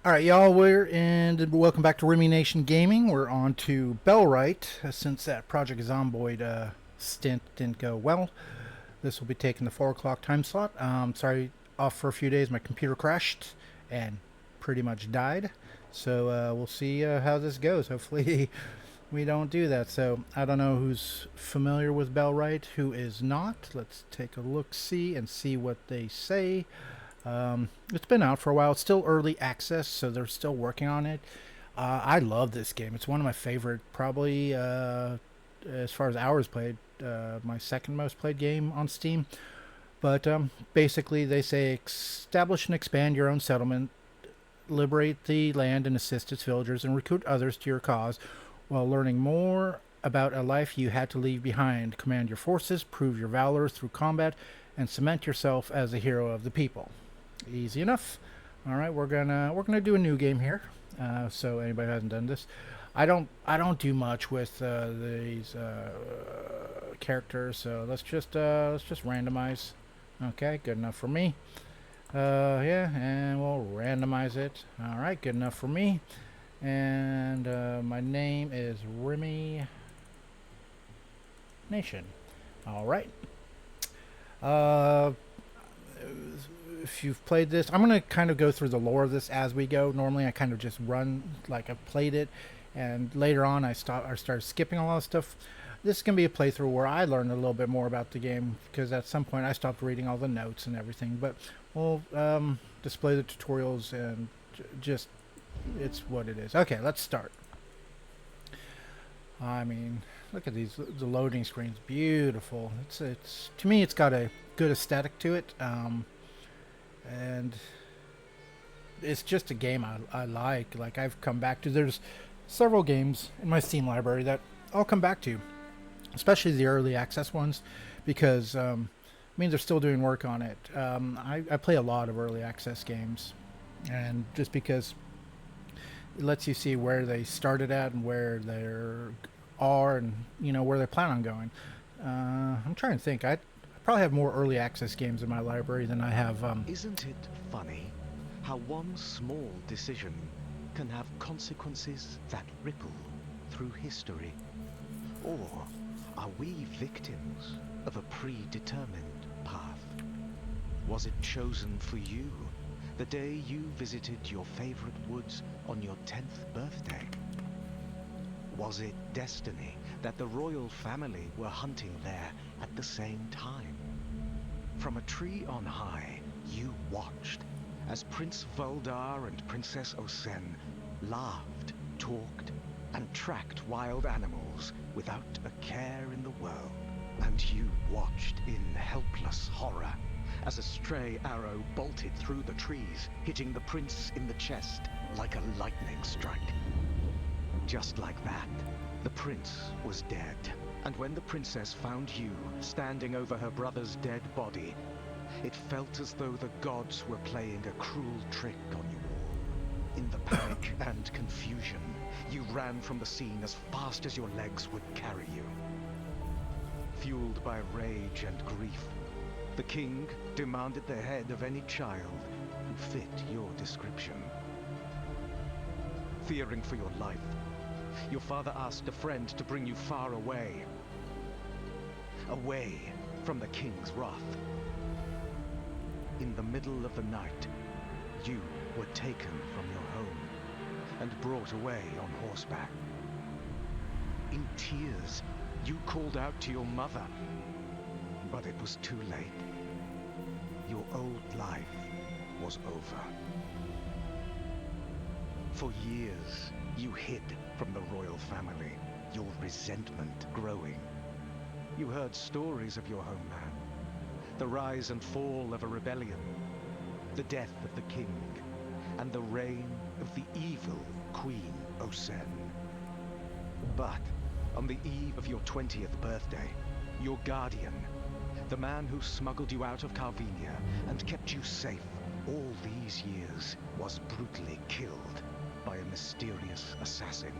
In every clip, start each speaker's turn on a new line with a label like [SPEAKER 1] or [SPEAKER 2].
[SPEAKER 1] All right, y'all. Welcome back to Remy Nation Gaming. We're on to Bellwright. Since that Project Zomboid stint didn't go well, this will be taking the 4 o'clock time slot. Sorry, off for a few days. My computer crashed and pretty much died. So we'll see how this goes. Hopefully, we don't do that. So I don't know who's familiar with Bellwright, who is not. Let's take a look, see, and see what they say. It's been out for a while. It's still early access, so they're still working on it. I love this game. It's one of my favorite, probably as far as hours played, my second most played game on Steam. But basically, they say establish and expand your own settlement, liberate the land and assist its villagers, and recruit others to your cause while learning more about a life you had to leave behind. Command your forces, prove your valor through combat, and cement yourself as a hero of the people. Easy enough. All right, we're gonna do a new game here. So anybody who hasn't done this, I don't do much with these characters. So let's just randomize. Okay, good enough for me. Yeah, and we'll randomize it. All right, good enough for me. And my name is Remy Nation. All right. Uh, if you've played this, I'm going to kind of go through the lore of this as we go. Normally, I kind of just run like I've played it, and later on, I started skipping a lot of stuff. This is going to be a playthrough where I learned a little bit more about the game because at some point I stopped reading all the notes and everything. But we'll display the tutorials and just it's what it is. Okay, let's start. I mean, look at the loading screens, beautiful. It's to me, it's got a good aesthetic to it. And it's just a game I like. Like I've come back to. There's several games in my Steam library that I'll come back to, especially the early access ones, because I mean they're still doing work on it. I play a lot of early access games, and just because it lets you see where they started at and where they are, and where they plan on going. I'm trying to think. I probably have more early access games in my library than I have.
[SPEAKER 2] Isn't it funny how one small decision can have consequences that ripple through history? Or are we victims of a predetermined path? Was it chosen for you the day you visited your favorite woods on your 10th birthday? Was it destiny that the royal family were hunting there at the same time? From a tree on high, you watched as Prince Voldar and Princess Osen laughed, talked, and tracked wild animals without a care in the world. And you watched in helpless horror as a stray arrow bolted through the trees, hitting the prince in the chest like a lightning strike. Just like that, the prince was dead. And when the princess found you standing over her brother's dead body, it felt as though the gods were playing a cruel trick on you all. In the panic and confusion, you ran from the scene as fast as your legs would carry you. Fueled by rage and grief, the king demanded the head of any child who fit your description. Fearing for your life, your father asked a friend to bring you far away. Away from the king's wrath. In the middle of the night, you were taken from your home and brought away on horseback. In tears, you called out to your mother, but it was too late. Your old life was over. For years, you hid from the royal family, your resentment growing. You heard stories of your homeland, the rise and fall of a rebellion, the death of the king, and the reign of the evil Queen Osen. But on the eve of your 20th birthday, your guardian, the man who smuggled you out of Carvinia and kept you safe all these years, was brutally killed by a mysterious assassin.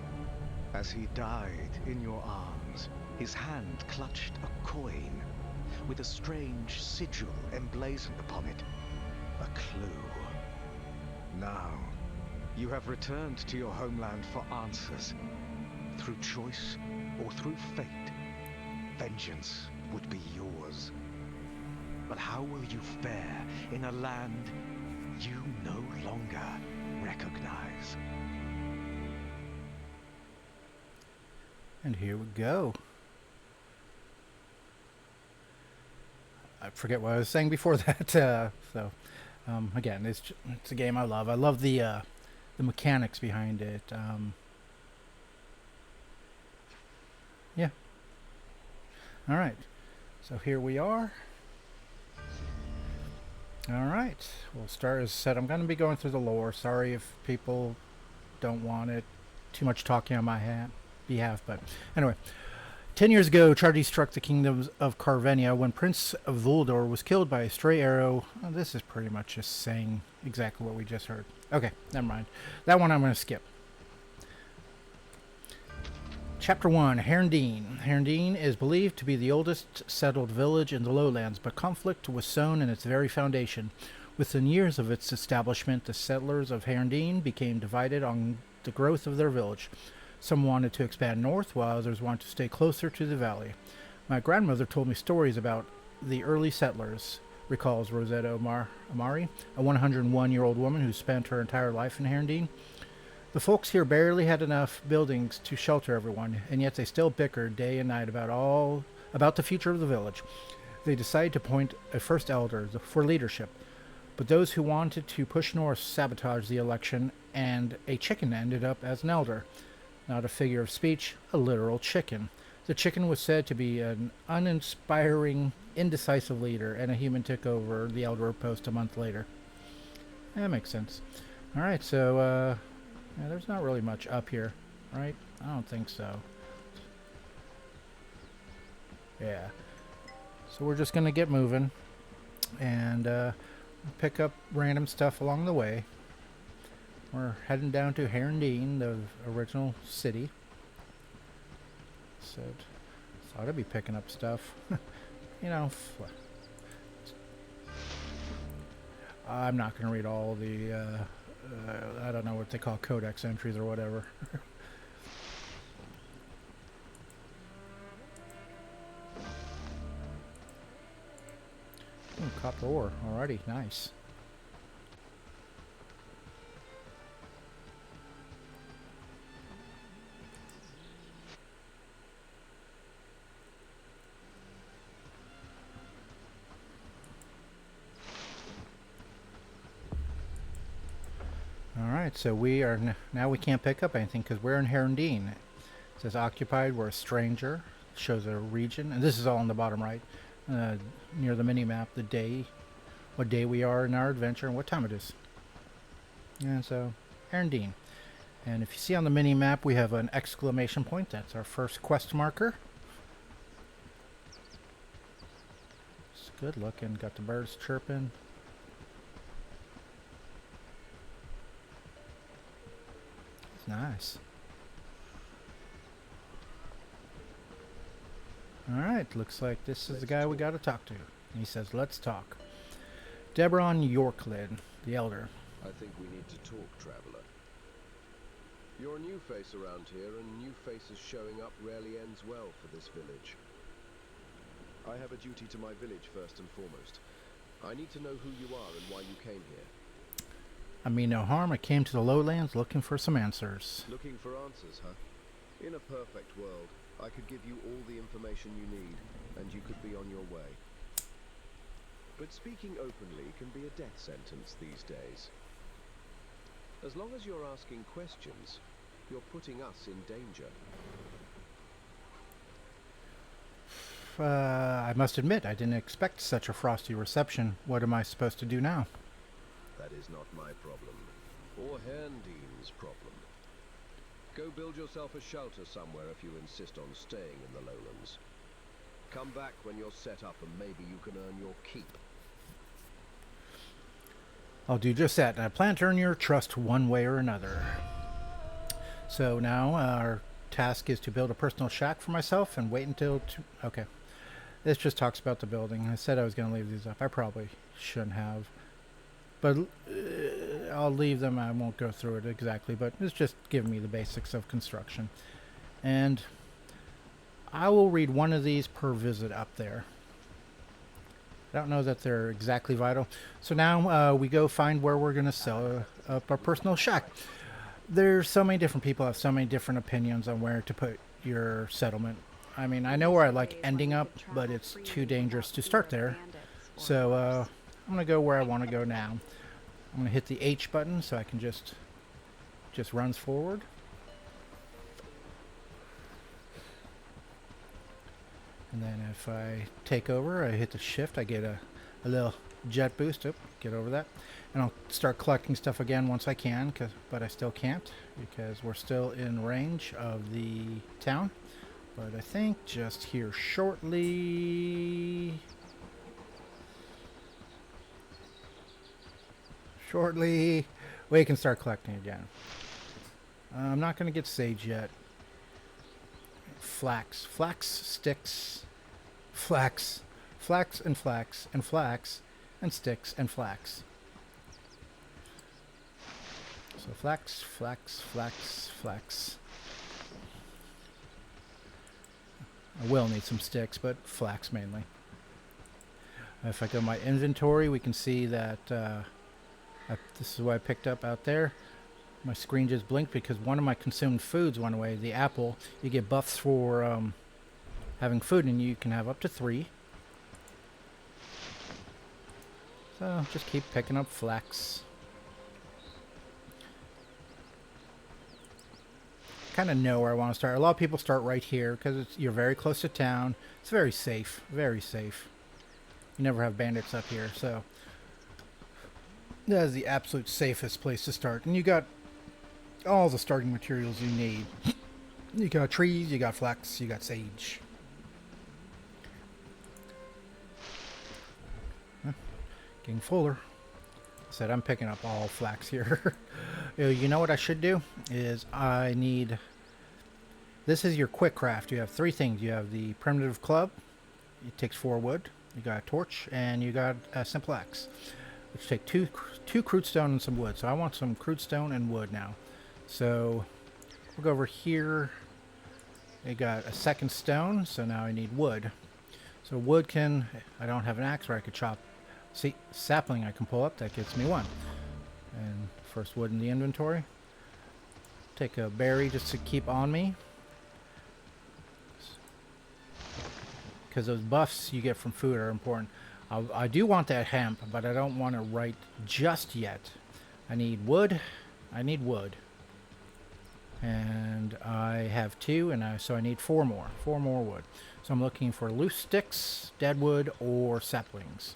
[SPEAKER 2] As he died in your arms, his hand clutched a coin with a strange sigil emblazoned upon it. A clue. Now, You have returned to your homeland for answers. Through choice or through fate, vengeance would be yours. But how will you fare in a land you no longer recognize?
[SPEAKER 1] And here we go. I forget what I was saying before that. Again, it's a game I love. I love the mechanics behind it. Yeah. All right. So here we are. All right. We'll start as said. I'm going to be going through the lore. Sorry if people don't want it. Too much talking on my behalf. But anyway. 10 years ago, tragedy struck the kingdoms of Carvenia when Prince of Voldor was killed by a stray arrow. Oh, this is pretty much just saying exactly what we just heard. Okay, never mind. That one I'm going to skip. Chapter 1, Herndeen. Herndeen is believed to be the oldest settled village in the lowlands, but conflict was sown in its very foundation. Within years of its establishment, the settlers of Herndeen became divided on the growth of their village. Some wanted to expand north, while others wanted to stay closer to the valley. My grandmother told me stories about the early settlers, recalls Rosetta Amari, a 101-year-old woman who spent her entire life in Herndeen. The folks here barely had enough buildings to shelter everyone, and yet they still bickered day and night about the future of the village. They decided to appoint a first elder for leadership, but those who wanted to push north sabotaged the election, and a chicken ended up as an elder. Not a figure of speech, a literal chicken. The chicken was said to be an uninspiring, indecisive leader, and a human took over the elder post a month later. That makes sense. Alright, so, yeah, there's not really much up here, right? I don't think so. Yeah. So we're just gonna get moving, and, pick up random stuff along the way. We're heading down to Herndeen, the original city. So, thought I'd be picking up stuff. You know, I'm not going to read all the, I don't know what they call codex entries or whatever. Ooh, copper ore. Alrighty, nice. Alright, so we are now we can't pick up anything because we're in Herndeen. It says occupied, we're a stranger. It shows a region, and this is all on the bottom right, near the mini map, the day, what day we are in our adventure, and what time it is. And so, Herndeen. And if you see on the mini map, we have an exclamation point. That's our first quest marker. It's good looking. Got the birds chirping. Nice. Alright, looks like this is the guy we gotta talk to. He says, let's talk. Deberon Yorklid, the Elder.
[SPEAKER 3] I think we need to talk, traveler. You're a new face around here, and new faces showing up rarely ends well for this village. I have a duty to my village first and foremost. I need to know who you are and why you came here.
[SPEAKER 1] I mean no harm, I came to the lowlands looking for some answers.
[SPEAKER 3] Looking for answers, huh? In a perfect world, I could give you all the information you need, and you could be on your way. But speaking openly can be a death sentence these days. As long as you're asking questions, you're putting us in danger.
[SPEAKER 1] I must admit, I didn't expect such a frosty reception. What am I supposed to do now?
[SPEAKER 3] That is not my problem, or Herndeen's problem. Go build yourself a shelter somewhere if you insist on staying in the lowlands. Come back when you're set up and maybe you can earn your keep.
[SPEAKER 1] I'll do just that, and I plan to earn your trust one way or another. So now our task is to build a personal shack for myself and wait until... Okay. This just talks about the building. I said I was going to leave these up. I probably shouldn't have. But I'll leave them. I won't go through it exactly, but it's just giving me the basics of construction. And I will read one of these per visit up there. I don't know that they're exactly vital. So now we go find where we're going to sell up our personal shack. There's so many different people have so many different opinions on where to put your settlement. I mean, I know where I like ending up, but it's too dangerous to start there. So I'm going to go where I want to go now. I'm going to hit the H button so I can just runs forward. And then if I take over, I hit the shift, I get a little jet boost. Oh, get over that. And I'll start collecting stuff again once I can, but I still can't because we're still in range of the town. But I think just here shortly... we can start collecting again. I'm not going to get sage yet. Flax sticks, flax and flax and flax and sticks and flax. So flax. I will need some sticks, but flax mainly. If I go to my inventory, we can see that this is what I picked up out there. My screen just blinked because one of my consumed foods went away. The apple. You get buffs for having food, and you can have up to 3. So just keep picking up flax. Kind of know where I want to start. A lot of people start right here because you're very close to town. It's very safe. Very safe. You never have bandits up here, so that is the absolute safest place to start. And you got all the starting materials you need. You got trees, you got flax, you got sage. Getting fuller. I said I'm picking up all flax here. You know what I should do is I need... This is your quick craft. You have 3 things. You have the primitive club. It takes 4 wood. You got a torch and you got a simple axe, which take 2 crude stone and some wood. So I want some crude stone and wood now. So we'll go over here. I got a second stone, so now I need wood. So wood can... I don't have an axe where I could chop. See, sapling I can pull up. That gets me 1. And first wood in the inventory. Take a berry just to keep on me. Because those buffs you get from food are important. I do want that hemp, but I don't want it right just yet. I need wood. And I have 2, and so I need 4 more. 4 more wood. So I'm looking for loose sticks, dead wood, or saplings.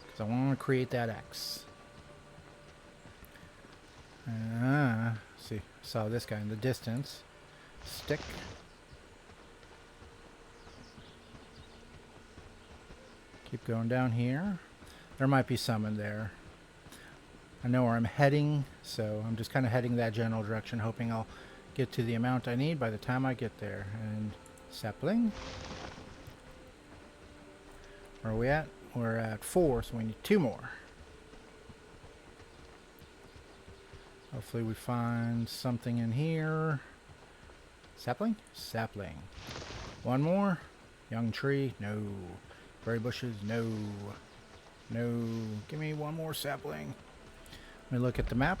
[SPEAKER 1] Because I want to create that axe. See, saw this guy in the distance. Stick. Keep going down here. There might be some in there. I know where I'm heading, so I'm just kind of heading that general direction, hoping I'll get to the amount I need by the time I get there. And sapling. Where are we at? We're at 4, so we need 2 more. Hopefully we find something in here. Sapling? Sapling. 1 more. Young tree? No. Berry bushes? No. No. Give me 1 more sapling. Let me look at the map.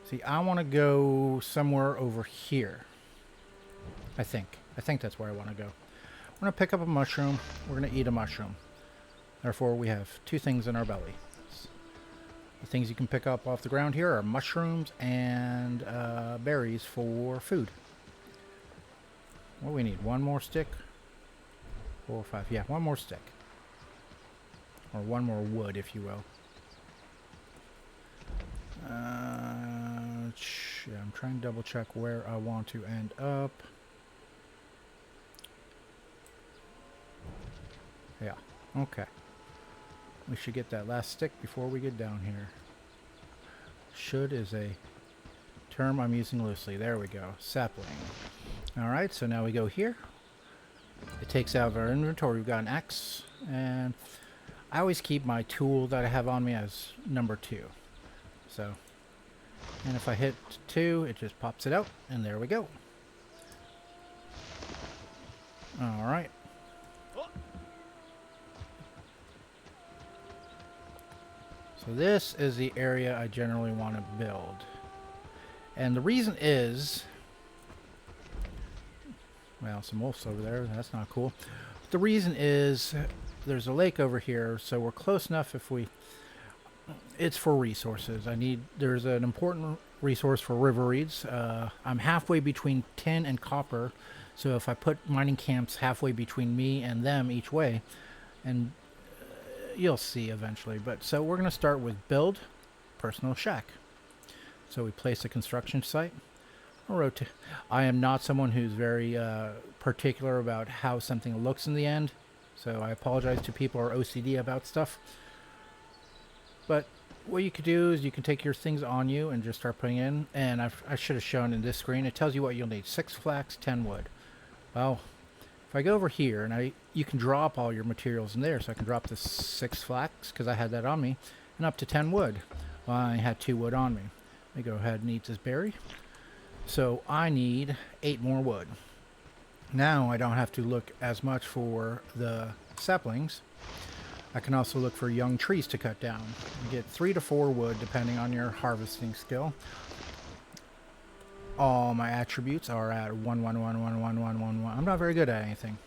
[SPEAKER 1] See, I want to go somewhere over here. I think that's where I want to go. We're going to pick up a mushroom. We're going to eat a mushroom. Therefore, we have 2 things in our belly. The things you can pick up off the ground here are mushrooms and berries for food. What do we need? 1 more stick? 4, 5. Yeah, 1 more stick. Or 1 more wood, if you will. Yeah, I'm trying to double check where I want to end up. Yeah, okay. We should get that last stick before we get down here. Should is a term I'm using loosely. There we go. Sapling. Alright, so now we go here. It takes out of our inventory. We've got an axe. And I always keep my tool that I have on me as number 2. So, and if I hit 2, it just pops it out, and there we go. Alright. So this is the area I generally want to build. And the reason is, well, some wolves over there, that's not cool. But the reason is there's a lake over here, so we're close enough if we, it's for resources. There's an important resource for river reeds. I'm halfway between tin and copper, so if I put mining camps halfway between me and them each way, and you'll see eventually. But so we're going to start with build personal shack. So we place a construction site. I am not someone who's very particular about how something looks in the end, so I apologize to people who are OCD about stuff. But what you could do is you can take your things on you and just start putting in, and I should have shown in this screen, it tells you what you'll need: 6 flax, 10 wood. Well, if I go over here, and you can drop all your materials in there, so I can drop the 6 flax, because I had that on me, and up to 10 wood. Well, I had 2 wood on me. Let me go ahead and eat this berry. So I need 8 more wood. Now I don't have to look as much for the saplings. I can also look for young trees to cut down. You get 3 to 4 wood depending on your harvesting skill. All my attributes are at 1, 1, 1, 1, 1, 1, 1, 1. I'm not very good at anything.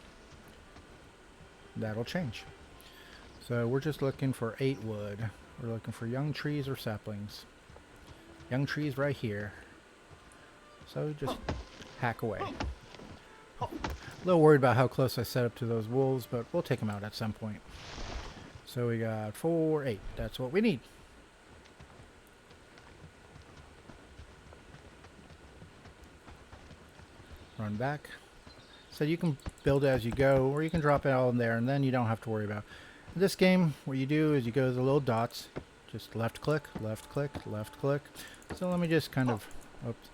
[SPEAKER 1] That'll change. So we're just looking for 8 wood. We're looking for young trees or saplings. Young trees right here. So just hack away. A little worried about how close I set up to those wolves, but we'll take them out at some point. So we got 4, 8. That's what we need. Run back. So you can build as you go, or you can drop it all in there, and then you don't have to worry about it. In this game, what you do is you go to the little dots. Just left click, left click, left click. So let me just kind of, oops,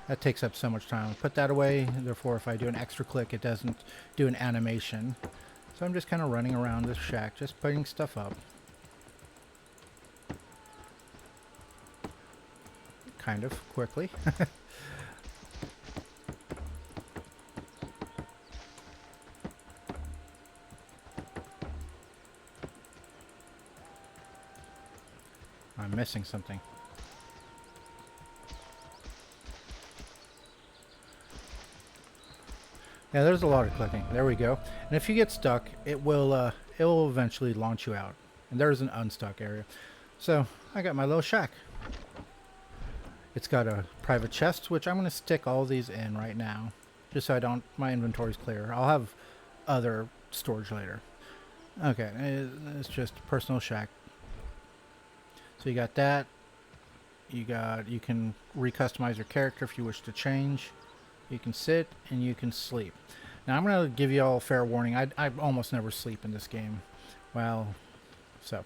[SPEAKER 1] that takes up so much time. Put that away, therefore if I do an extra click, it doesn't do an animation. So I'm just kind of running around this shack, just putting stuff up. Kind of quickly. I'm missing something. Yeah, there's a lot of clicking. There we go. And if you get stuck, it will eventually launch you out. And there's an unstuck area. So I got my little shack. It's got a private chest, which I'm going to stick all these in right now, just so my inventory's clear. I'll have other storage later. Okay, it's just personal shack. So you got that. You can recustomize your character if you wish to change. You can sit and you can sleep. Now I'm going to give you all fair warning. I almost never sleep in this game. Well, so.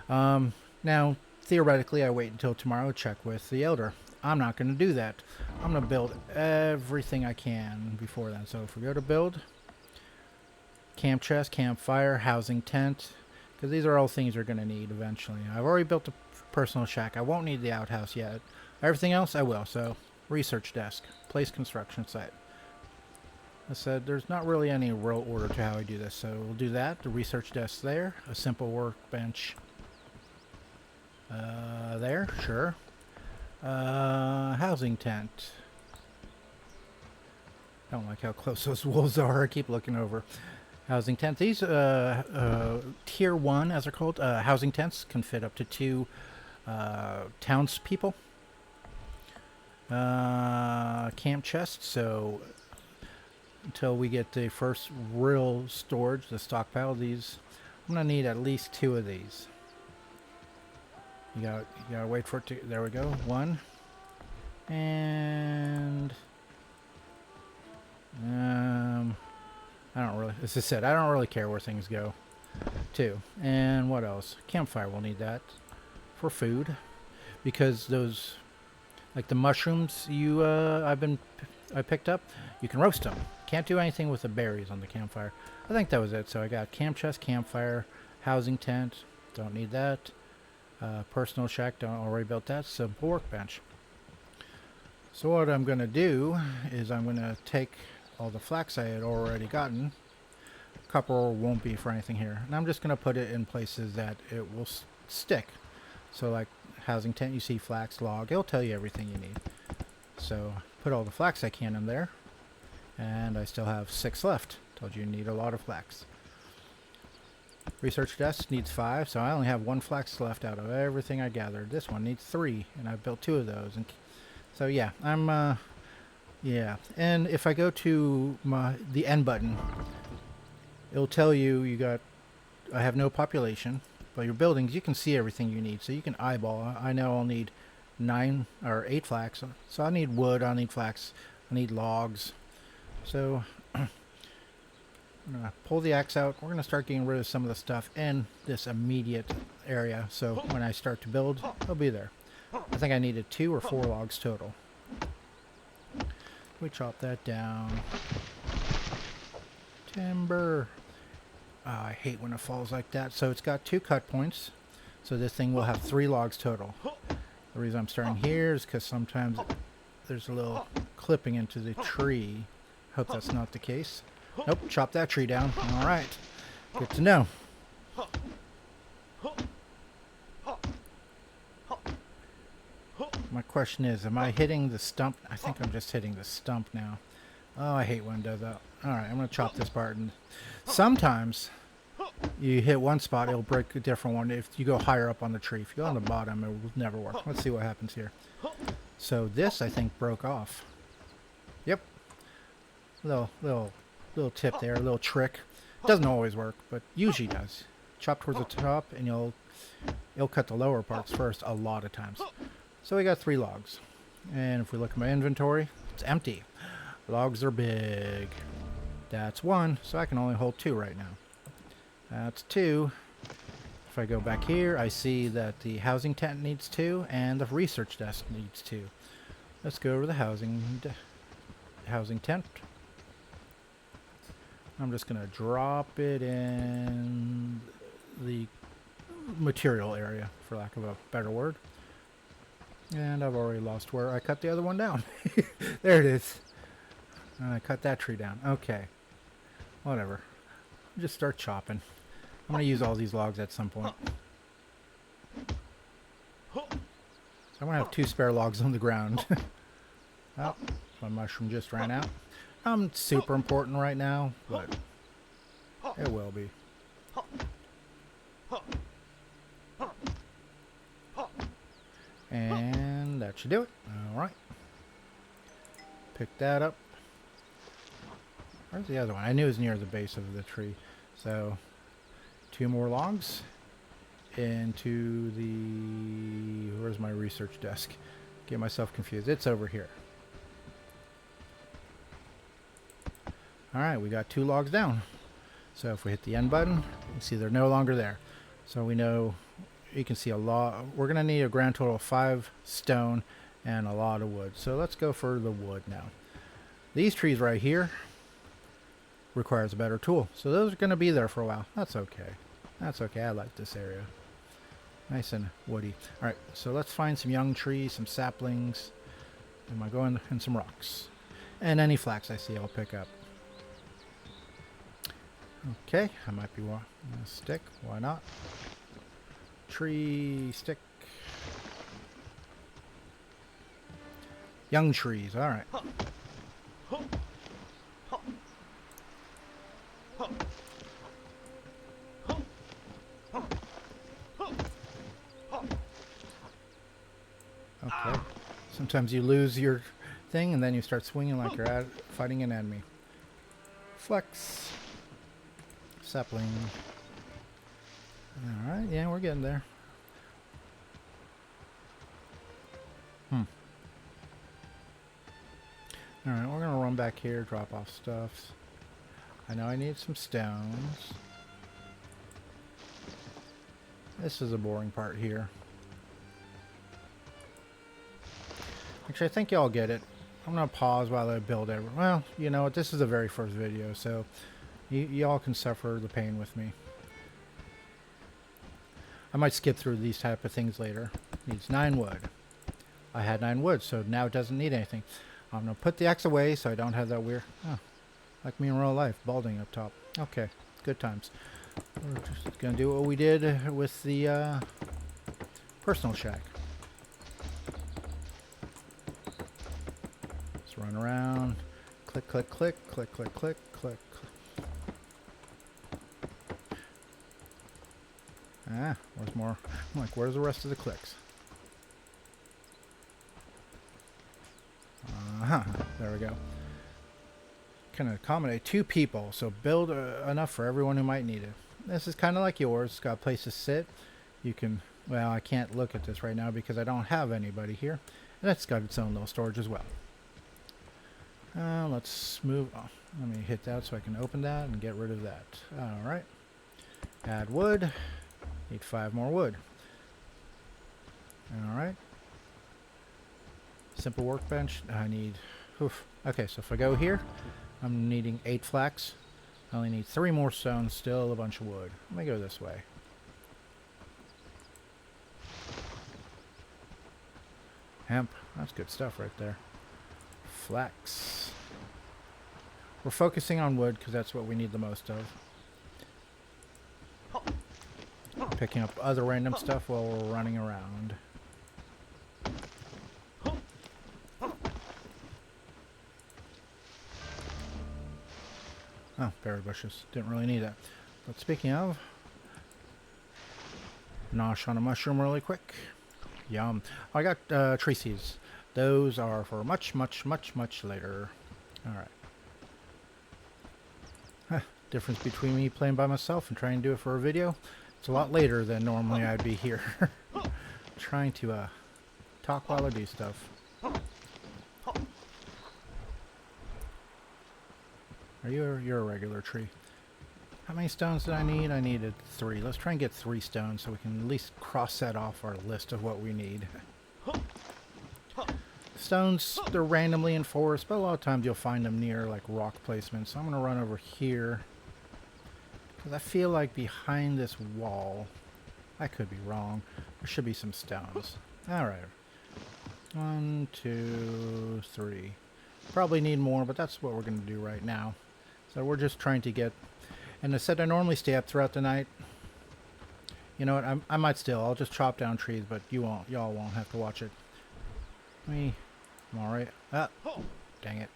[SPEAKER 1] Now, theoretically, I wait until tomorrow to check with the Elder. I'm not going to do that. I'm going to build everything I can before then. So if we go to build, camp chest, campfire, housing tent, because these are all things you're going to need eventually. I've already built a personal shack. I won't need the outhouse yet. Everything else I will. So research desk, place construction site. I said there's not really any real order to how I do this, so we'll do that. The research desk there, a simple workbench there, sure. Housing tent. Don't like how close those wolves are. I keep looking over. Housing tent. These tier 1, as they're called, housing tents can fit up to 2 townspeople. Camp chest, so until we get the first real storage, the stockpile, these, I'm gonna need at least 2 of these. You gotta wait for it to, there we go, 1. And I don't really, as I said, I don't really care where things go. 2. And what else? Campfire, we'll need that for food, because those, like the mushrooms I picked up, you can roast them. Can't do anything with the berries on the campfire. I think that was it. So I got camp chest, campfire, Housing tent, don't need that. Personal shack, don't already built that. Simple workbench. So what I'm going to do is I'm going to take all the flax I had already gotten. Copper won't be for anything here. And I'm just going to put it in places that it will stick. So like housing tent, you see flax, log. It'll tell you everything you need. So put all the flax I can in there. And I still have 6 left. Told you need a lot of flax. Research desk needs 5, so I only have 1 flax left out of everything I gathered. This one needs 3, and I've built 2 of those. And so yeah, yeah. And if I go to the N button, it'll tell you I have no population, but your buildings, you can see everything you need. So you can eyeball. I know I'll need 9 or 8 flax. So I need wood, I need flax, I need logs. So I'm going to pull the axe out. We're going to start getting rid of some of the stuff in this immediate area. So when I start to build, it'll be there. I think I needed 2 or 4 logs total. We chop that down. Timber. Oh, I hate when it falls like that. So it's got 2 cut points. So this thing will have 3 logs total. The reason I'm starting here is because sometimes there's a little clipping into the tree. Hope that's not the case. Nope, chop that tree down. Alright. Good to know. My question is, am I hitting the stump? I think I'm just hitting the stump now. Oh, I hate when it does that. Alright, I'm going to chop this part. And sometimes you hit one spot, it'll break a different one. If you go higher up on the tree. If you go on the bottom, it will never work. Let's see what happens here. So this, I think, broke off. Yep. Little tip there, a little trick. Doesn't always work, but usually does. Chop towards the top, and it'll cut the lower parts first a lot of times. So we got 3 logs, and if we look at my inventory, it's empty. Logs are big. That's 1, so I can only hold 2 right now. That's 2. If I go back here, I see that the housing tent needs 2, and the research desk needs 2. Let's go over the housing tent. I'm just going to drop it in the material area, for lack of a better word. And I've already lost where I cut the other one down. There it is. I cut that tree down. Okay. Whatever. Just start chopping. I'm going to use all these logs at some point. So I'm going to have 2 spare logs on the ground. Oh, my mushroom just ran out. Super important right now, but it will be. And that should do it. Alright. Pick that up. Where's the other one? I knew it was near the base of the tree. So, 2 more logs into the... Where's my research desk? Get myself confused. It's over here. Alright, we got 2 logs down. So if we hit the N button, you see they're no longer there. So we know, you can see a lot. We're going to need a grand total of 5 stone and a lot of wood. So let's go for the wood now. These trees right here requires a better tool. So those are going to be there for a while. That's okay. That's okay. I like this area. Nice and woody. Alright, so let's find some young trees, some saplings. Am I going in some rocks? And any flax I see I'll pick up. Okay, I might be a stick. Why not? Tree, stick. Young trees, alright. Okay. Sometimes you lose your thing and then you start swinging like you're fighting an enemy. Flex. Sapling. Alright, yeah, we're getting there. Alright, we're gonna run back here, drop off stuff. I know I need some stones. This is a boring part here. Actually, I think y'all get it. I'm gonna pause while I build it. Well, you know what, this is the very first video, so y'all can suffer the pain with me. I might skip through these type of things later. Needs 9 wood. I had 9 wood, so now it doesn't need anything. I'm going to put the X away so I don't have that weird... Oh, like me in real life, balding up top. Okay, good times. We're just going to do what we did with the personal shack. Let's run around. Click, click, click, click, click, click, click. Ah, where's more? I'm like, where's the rest of the clicks? There we go. Can accommodate 2 people, so build enough for everyone who might need it. This is kind of like yours. It's got a place to sit. You can, well, I can't look at this right now because I don't have anybody here. And it's got its own little storage as well. Let's move on. Let me hit that so I can open that and get rid of that. Alright. Add wood. Need 5 more wood. Alright. Simple workbench. I need... Oof. Okay, so if I go here, I'm needing 8 flax. I only need 3 more stone, still a bunch of wood. Let me go this way. Hemp. That's good stuff right there. Flax. We're focusing on wood because that's what we need the most of. Picking up other random stuff while we're running around. Oh, berry bushes. Didn't really need that. But speaking of, nosh on a mushroom really quick. Yum. I got tree seeds. Those are for much, much, much, much later. Alright. Difference between me playing by myself and trying to do it for a video. It's a lot later than normally I'd be here. Trying to talk while I do stuff. You're a regular tree. How many stones did I need? I needed 3. Let's try and get 3 stones so we can at least cross that off our list of what we need. Stones, they're randomly in forests, but a lot of times you'll find them near like rock placements. So I'm going to run over here. Because I feel like behind this wall, I could be wrong, there should be some stones. Alright. 1, 2, 3. Probably need more, but that's what we're going to do right now. So we're just trying to get... And I said I normally stay up throughout the night. You know what, I might still. I'll just chop down trees, but y'all won't have to watch it. I'm alright. Ah, dang it.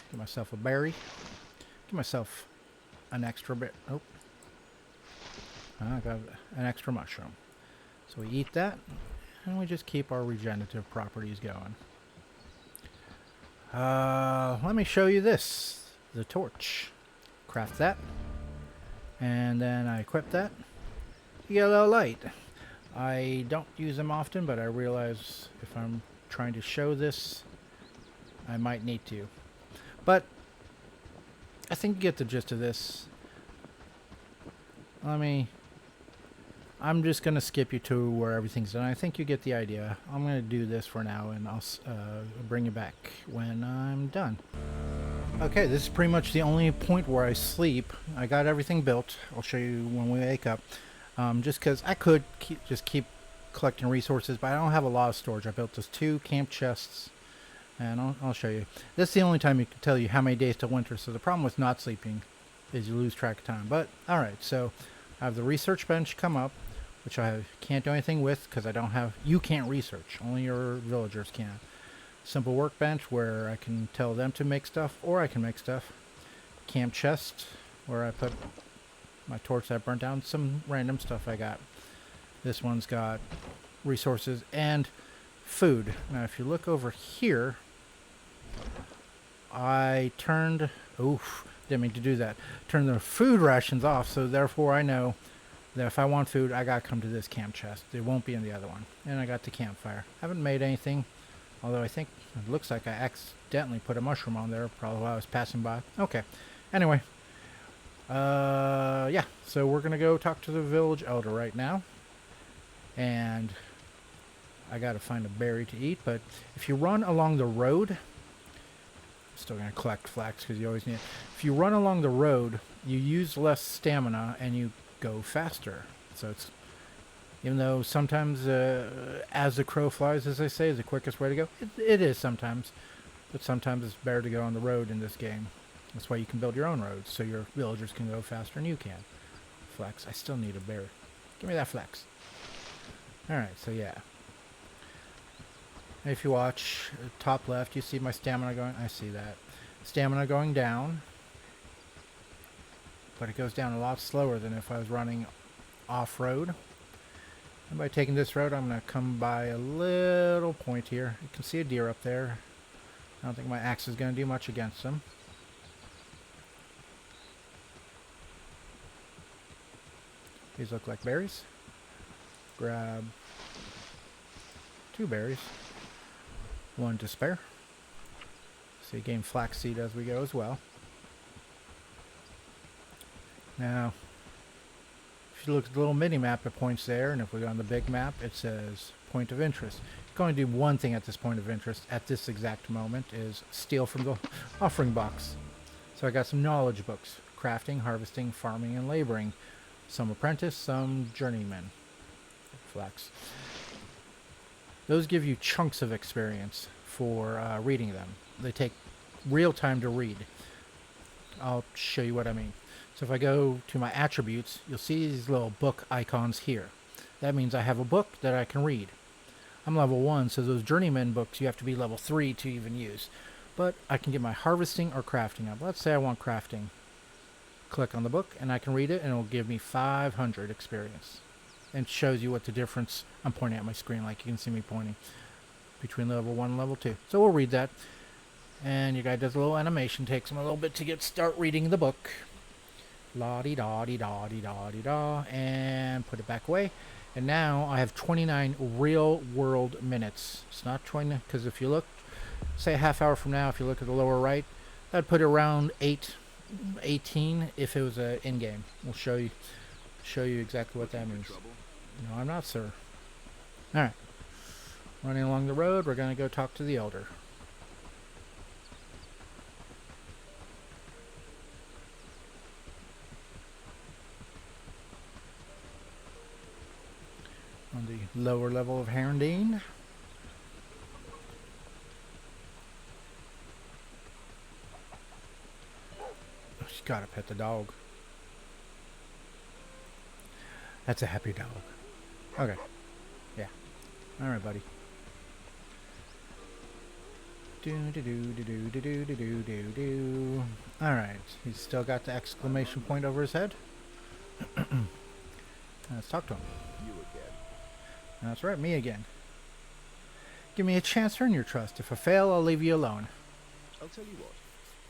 [SPEAKER 1] Give myself a berry. Give myself an extra bit. Oh. I got an extra mushroom. So we eat that, and we just keep our regenerative properties going. Let me show you this. The torch. Craft that. And then I equip that. You get a little light. I don't use them often, but I realize if I'm trying to show this, I might need to. But I think you get the gist of this. I'm just going to skip you to where everything's done. I think you get the idea. I'm going to do this for now, and I'll bring you back when I'm done. Okay, this is pretty much the only point where I sleep. I got everything built. I'll show you when we wake up. Just because I could keep collecting resources, but I don't have a lot of storage. I built just 2 camp chests, and I'll show you. This is the only time you can tell you how many days till winter, so the problem with not sleeping is you lose track of time. But, alright, so I have the research bench come up, which I can't do anything with because I don't have... You can't research. Only your villagers can. Simple workbench where I can tell them to make stuff, or I can make stuff. Camp chest where I put my torch that burnt down. Some random stuff I got. This one's got resources and food. Now if you look over here, I turned... Oof, didn't mean to do that. Turned the food rations off, so therefore I know that if I want food, I gotta come to this camp chest. It won't be in the other one. And I got the campfire. Haven't made anything, although I think it looks like I accidentally put a mushroom on there, probably while I was passing by. Okay. Anyway. Yeah. So we're gonna go talk to the village elder right now. And I gotta find a berry to eat, but if you run along the road... I'm still gonna collect flax because you always need it. If you run along the road, you use less stamina and you go faster. So it's Even though sometimes, as the crow flies, as they say, is the quickest way to go. It is sometimes. But sometimes it's better to go on the road in this game. That's why you can build your own roads, so your villagers can go faster than you can. Flex. I still need a bear. Give me that flex. Alright, so yeah. If you watch top left, you see my stamina going. I see that. Stamina going down. But it goes down a lot slower than if I was running off-road. And by taking this road, I'm going to come by a little point here. You can see a deer up there. I don't think my axe is going to do much against him. These look like berries. Grab 2 berries. 1 to spare. So you gain flaxseed as we go as well. Now, if you look at the little mini-map, it points there, and if we go on the big map, it says point of interest. You can only do one thing at this point of interest at this exact moment, is steal from the offering box. So I got some knowledge books: crafting, harvesting, farming, and laboring. Some apprentice, some journeyman. Flax. Those give you chunks of experience for reading them. They take real time to read. I'll show you what I mean. So if I go to my attributes, you'll see these little book icons here. That means I have a book that I can read. I'm level 1, so those journeyman books you have to be level 3 to even use. But I can get my harvesting or crafting up. Let's say I want crafting. Click on the book and I can read it, and it'll give me 500 experience. And it shows you what the difference, I'm pointing at my screen like you can see me pointing, between level 1 and level 2. So we'll read that. And your guy does a little animation, takes him a little bit to start reading the book. La-di-da-di-da-di-da-di-da, and put it back away. And now I have 29 real world minutes. It's not 20, because if you look, say a half hour from now, if you look at the lower right, that'd put it around 18 if it was a in-game. We'll show you exactly what that means. No, I'm not, sir. Alright. Running along the road, we're going to go talk to the elder. On the lower level of Herondine. Oh, she's got to pet the dog. That's a happy dog. Okay. Yeah. Alright, buddy. Do. Alright. He's still got the exclamation point over his head. Let's talk to him.
[SPEAKER 3] You again.
[SPEAKER 1] That's right, me again. Give me a chance to earn your trust. If I fail, I'll leave you alone.
[SPEAKER 3] I'll tell you what.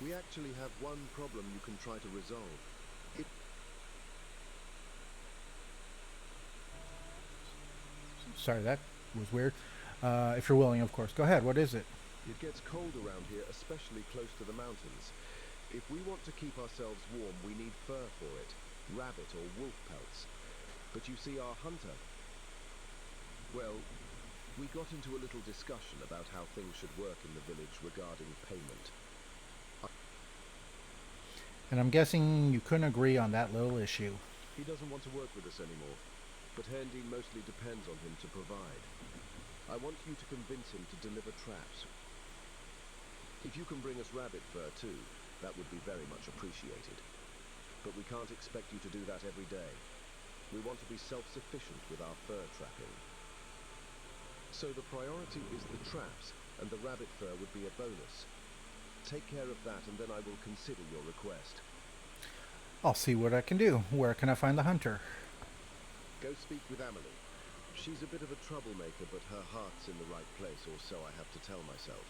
[SPEAKER 3] We actually have one problem you can try to resolve.
[SPEAKER 1] Sorry, that was weird. If you're willing, of course. Go ahead. What is it?
[SPEAKER 3] It gets cold around here, especially close to the mountains. If we want to keep ourselves warm, we need fur for it. Rabbit or wolf pelts. But you see, our hunter... Well, we got into a little discussion about how things should work in the village regarding payment.
[SPEAKER 1] And I'm guessing you couldn't agree on that little issue.
[SPEAKER 3] He doesn't want to work with us anymore, but Herndine mostly depends on him to provide. I want you to convince him to deliver traps. If you can bring us rabbit fur too, that would be very much appreciated. But we can't expect you to do that every day. We want to be self-sufficient with our fur trapping. So the priority is the traps, and the rabbit fur would be a bonus. Take care of that, and then I will consider your request.
[SPEAKER 1] I'll see what I can do. Where can I find the hunter?
[SPEAKER 3] Go speak with Amelie. She's a bit of a troublemaker, but her heart's in the right place, or so I have to tell myself.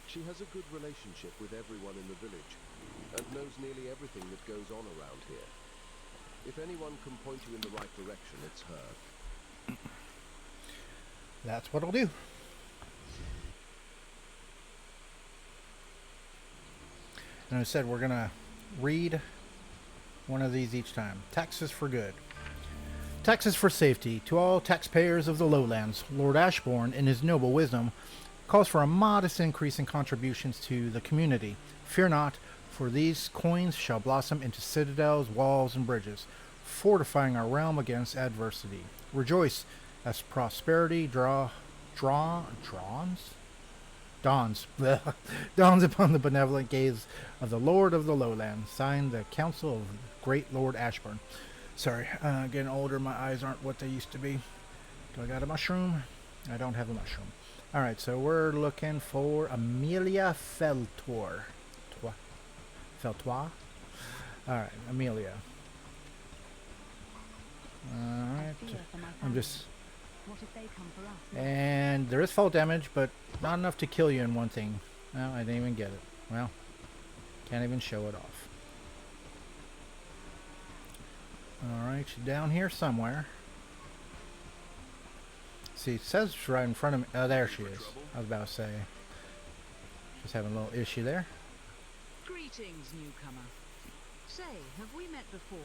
[SPEAKER 3] She has a good relationship with everyone in the village, and knows nearly everything that goes on around here. If anyone can point you in the right direction, it's her.
[SPEAKER 1] That's what I'll do. And I said we're going to read one of these each time. Taxes for good. Taxes for safety. To all taxpayers of the lowlands, Lord Ashbourne, in his noble wisdom, calls for a modest increase in contributions to the community. Fear not, for these coins shall blossom into citadels, walls, and bridges. fortifying our realm against adversity. Rejoice as prosperity dawns dawns upon the benevolent gaze of the Lord of the Lowlands. Signed, the Council of Great Lord Ashburn. Sorry, getting older, my eyes aren't what they used to be. Do I got a mushroom? I don't have a mushroom. Alright, so we're looking for Amelia Feltor. Feltois? Alright, Amelia. Alright, I'm just...
[SPEAKER 4] What if they come for us?
[SPEAKER 1] And there is fall damage, but not enough to kill you in one thing. No, I didn't even get it. Well, can't even show it off. Alright, she's down here somewhere. See, it says she's right in front of me. Oh, there she is. I was about to say. Just having a little issue there.
[SPEAKER 4] Greetings, newcomer. Say, have we met before?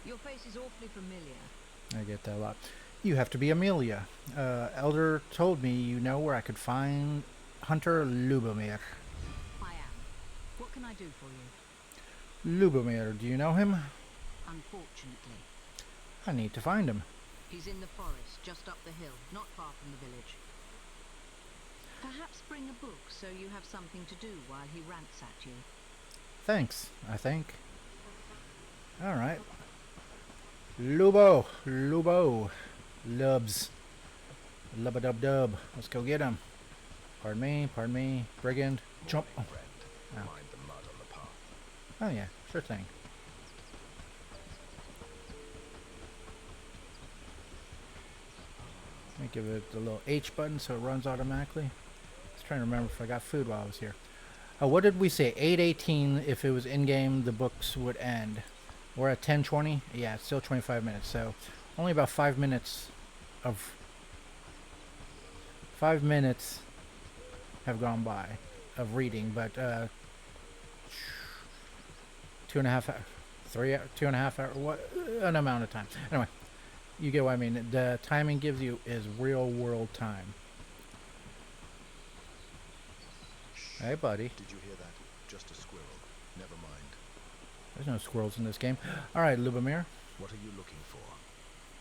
[SPEAKER 4] Your face is awfully familiar.
[SPEAKER 1] I get that a lot. You have to be Amelia. Elder told me you know where I could find Hunter Lubomir.
[SPEAKER 4] I am. What can I do for you?
[SPEAKER 1] Lubomir, do you know him?
[SPEAKER 4] Unfortunately.
[SPEAKER 1] I need to find him.
[SPEAKER 4] He's in the forest, just up the hill, not far from the village. Perhaps bring a book so you have something to do while he rants at you.
[SPEAKER 1] Thanks, I think. Alright. Lubo. Lubs. Lub-a-dub-dub. Let's go get him. Pardon me. Brigand. Jump. Oh.
[SPEAKER 3] Mind the mud on the path.
[SPEAKER 1] Oh yeah, sure thing. Let me give it the little H button so it runs automatically. I was trying to remember if I got food while I was here. Oh, what did we say? 8:18. If it was in-game, the books would end. We're at 10:20. Yeah, it's still 25 minutes. So only about 5 minutes have gone by of reading, but 2.5 hours, 2.5 hours, what an amount of time. Anyway, you get what I mean. The timing gives you is real world time. Hey, buddy.
[SPEAKER 3] Did you hear that? Just a squirrel. Never mind.
[SPEAKER 1] There's no squirrels in this game. All right, Lubomir.
[SPEAKER 3] What are you looking for?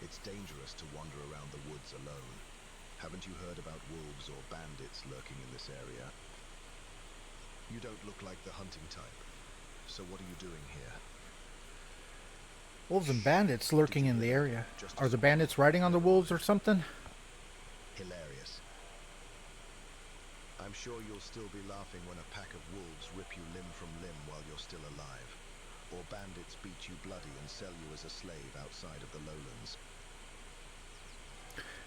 [SPEAKER 3] It's dangerous to wander around the woods alone. Haven't you heard about wolves or bandits lurking in this area? You don't look like the hunting type. So what are you doing here?
[SPEAKER 1] Wolves and bandits lurking in the area. Are the bandits riding on the wolves or something?
[SPEAKER 3] Hilarious. I'm sure you'll still be laughing when a pack of wolves rip you limb from limb while you're still alive. Or bandits beat you bloody and sell you as a slave outside of the lowlands.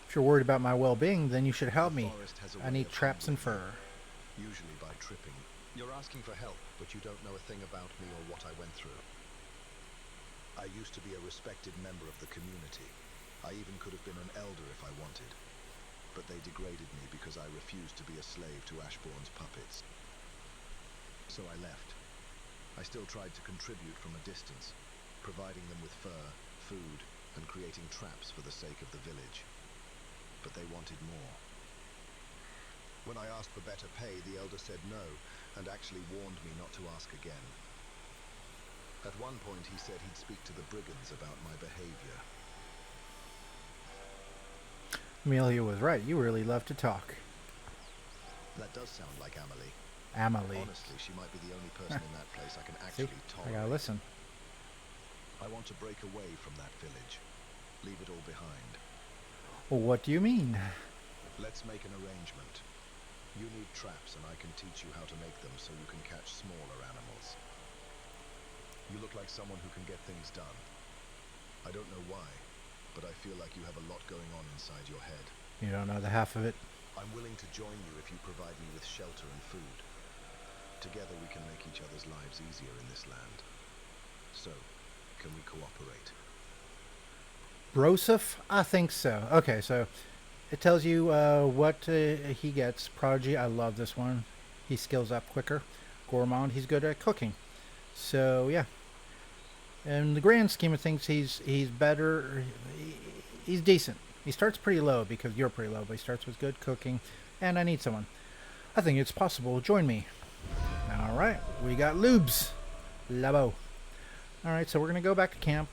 [SPEAKER 1] If you're worried about my well-being, then you should help me. I need traps and fur.
[SPEAKER 3] Usually by tripping. You're asking for help, but you don't know a thing about me or what I went through. I used to be a respected member of the community. I even could have been an elder if I wanted. But they degraded me because I refused to be a slave to Ashbourne's puppets. So I left. I still tried to contribute from a distance, providing them with fur, food, and creating traps for the sake of the village. But they wanted more. When I asked for better pay, the elder said no, and actually warned me not to ask again. At one point he said he'd speak to the brigands about my behavior.
[SPEAKER 1] Amelia was right. You really love to talk.
[SPEAKER 3] That does sound like Amelie.
[SPEAKER 1] Amelie.
[SPEAKER 3] Honestly, she might be the only person in that place I can actually
[SPEAKER 1] See? I
[SPEAKER 3] tolerate.
[SPEAKER 1] gotta listen.
[SPEAKER 3] I want to break away from that village. Leave it all behind.
[SPEAKER 1] Well, what do you mean?
[SPEAKER 3] Let's make an arrangement. You need traps and I can teach you how to make them so you can catch smaller animals. You look like someone who can get things done. I don't know why, but I feel like you have a lot going on inside your head.
[SPEAKER 1] You don't know the half of it.
[SPEAKER 3] I'm willing to join you if you provide me with shelter and food. Together we can make each other's lives easier in this land. So, can we cooperate?
[SPEAKER 1] Broseph? I think so. Okay, so it tells you what he gets. Prodigy, I love this one. He skills up quicker. Gourmand, he's good at cooking. So, yeah. In the grand scheme of things, he's better. He's decent. He starts pretty low because you're pretty low, but he starts with good cooking. And I need someone. I think it's possible. Join me. Alright, we got Lubes. Labo. Alright, so we're going to go back to camp.